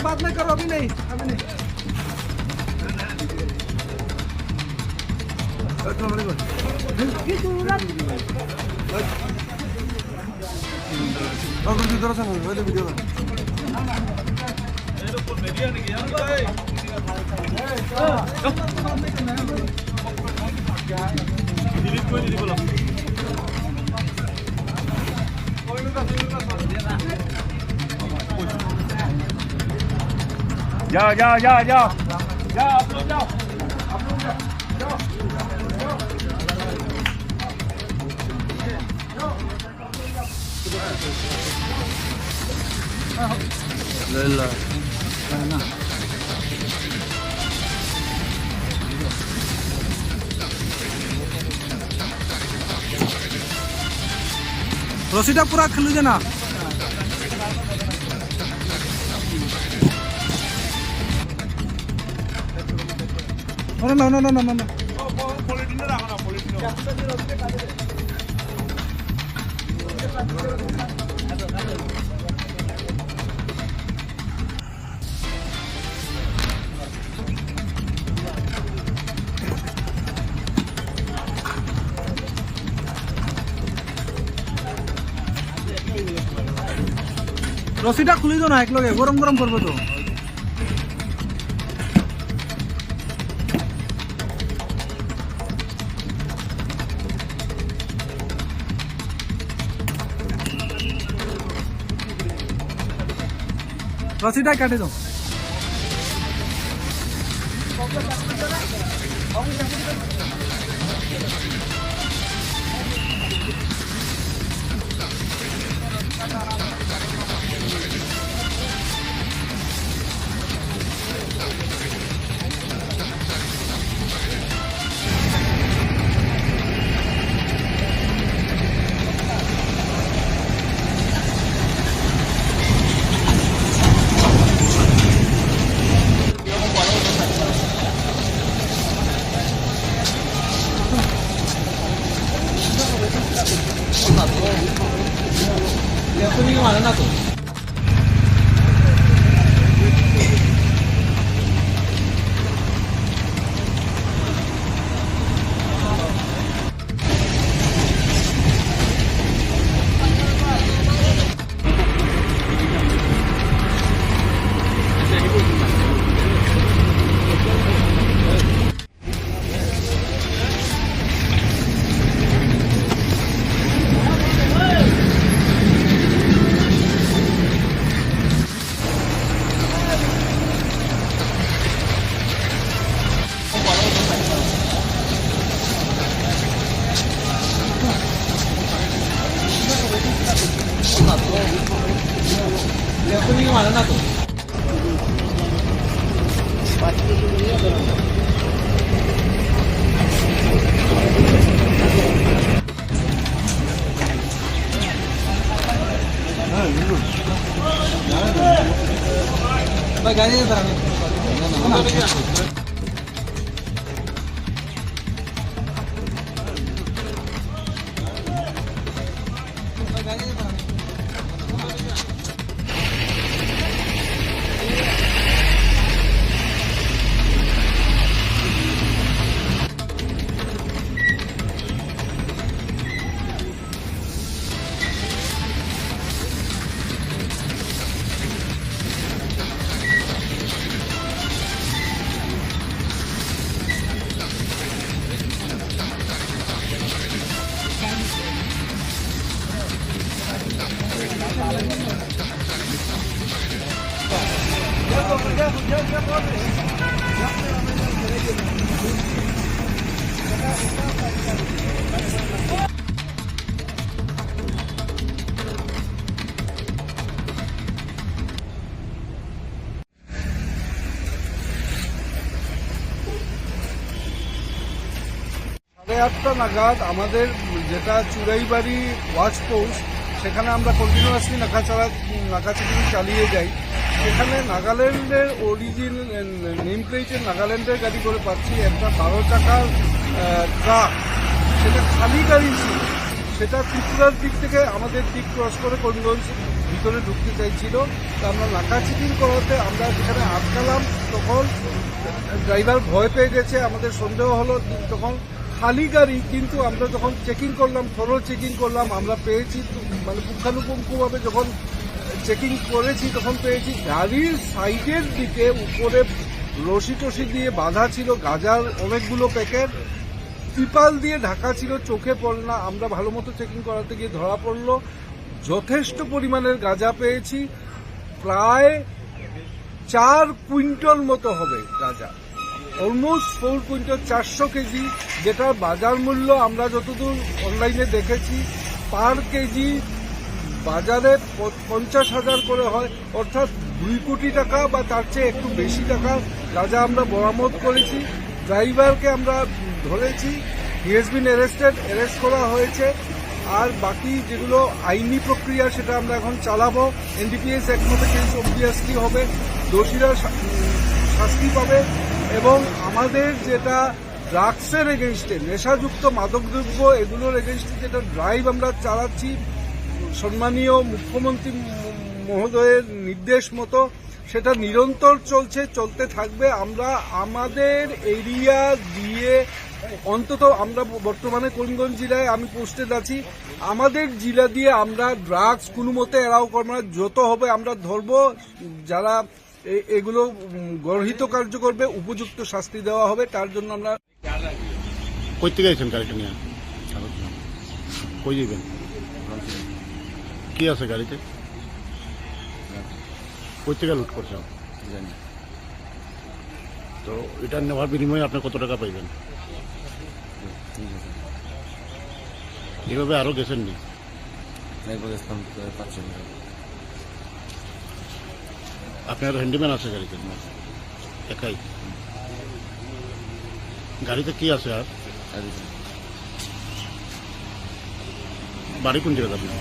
बात नहीं करो, अभी नहीं, अभी नहीं। जाओ जाओ जाओ जाओ जाओ आप लोग जाओ रसीटा पूरा खुल जाना। No, no, no, no, no, no, no. রসিটা খুলি দো না এক লগে, গরম গরম করবো তো। রসিটা কাটে দাও। তুমি কি মানে না তো? তুমি কি মানে না তো? भाई गाड़ी दे আটটা নাগাদ আমাদের যেটা চুড়াইবাড়ি ওয়াচ পোস্ট, সেখানে আমরা কন্টিনিউয়াসলি নাকাচাকি চালিয়ে যাই। সেখানে নাগাল্যান্ডের অরিজিন নেম প্লেটের নাগাল্যান্ডের গাড়ি করে পাচ্ছি একটা 12 চাকার ট্রাক, সেটা খালি গাড়ি ছিল। সেটা ত্রিপুরার দিক থেকে আমাদের দিক ক্রস করে করিমগঞ্জ ভিতরে ঢুকতে চাইছিল। তো আমরা নাকা চেকিং করাতে আমরা যেখানে আটকালাম তখন ড্রাইভার ভয় পেয়ে গেছে, আমাদের সন্দেহ হলো। তখন খালি গাড়ি, কিন্তু আমরা যখন চেকিং করলাম, থরো চেকিং করলাম, আমরা পেয়েছি মানে পুঙ্খানুপুঙ্খভাবে যখন চেকিং করেছি তখন পেয়েছি গাড়ির সাইডের দিকে উপরে রশি টসি দিয়ে বাঁধা ছিল গাঁজার অনেকগুলো প্যাকেট, ত্রিপাল দিয়ে ঢাকা ছিল, চোখে পড়ল না। আমরা ভালো মতো চেকিং করাতে গিয়ে ধরা পড়লো। যথেষ্ট পরিমাণের গাঁজা পেয়েছি, প্রায় 4 কুইন্টাল মতো হবে গাঁজা, অলমোস্ট 4 কুইন্টাল, 400 কেজি, যেটার বাজার মূল্য আমরা যতদূর অনলাইনে দেখেছি পার কেজি বাজারে 50,000 করে হয়, অর্থাৎ 2 কোটি টাকা বা তার চেয়ে একটু বেশি টাকা গাঁজা আমরা বরামদ করেছি। ড্রাইভারকে আমরা ধরেছি, হি হ্যাজ বিন অ্যারেস্ট করা হয়েছে। আর বাকি যেগুলো আইনি প্রক্রিয়া সেটা আমরা এখন চালাবো। এনডিপিএস অ্যাক্ট মতো কেস অবভিয়াসলি হবে, দোষীরা শাস্তি পাবে। এবং আমাদের যেটা ড্রাগসের এগেনস্টে, নেশাযুক্ত মাদকদ্রব্য এগুলোর এগেনস্টে যেটা ড্রাইভ আমরা চালাচ্ছি, সম্মানীয় মুখ্যমন্ত্রী মহোদয়ের নির্দেশ মতো সেটা নিরন্তর চলতে থাকবে। আমরা আমাদের এরিয়া দিয়ে অন্তত, আমরা বর্তমানে করিমগঞ্জ জেলায় আমি পোস্টেড আছি, আমাদের জেলা দিয়ে আমরা ড্রাগস কোনো মতে এরাও করবো না। যত হবে আমরা ধরবো, যারা এগুলো গর্হিত কার্য করবে উপযুক্ত শাস্তি দেওয়া হবে। তার জন্য আমরা কই থেকে আইছেন গাড়িটা নিয়ে? কই যাবেন? কি আছে গাড়িতে? কই থেকে লুট করছেন? তো এটা নেওয়ার বিনিময়ে আপনি কত টাকা পাইবেন? এভাবে আরো গেছেন নি? আপনার হ্যান্ডিম্যান আছে গাড়িতে? একাই? গাড়িতে কি আছে আর? বাড়ি কোন জায়গাতে আপনার?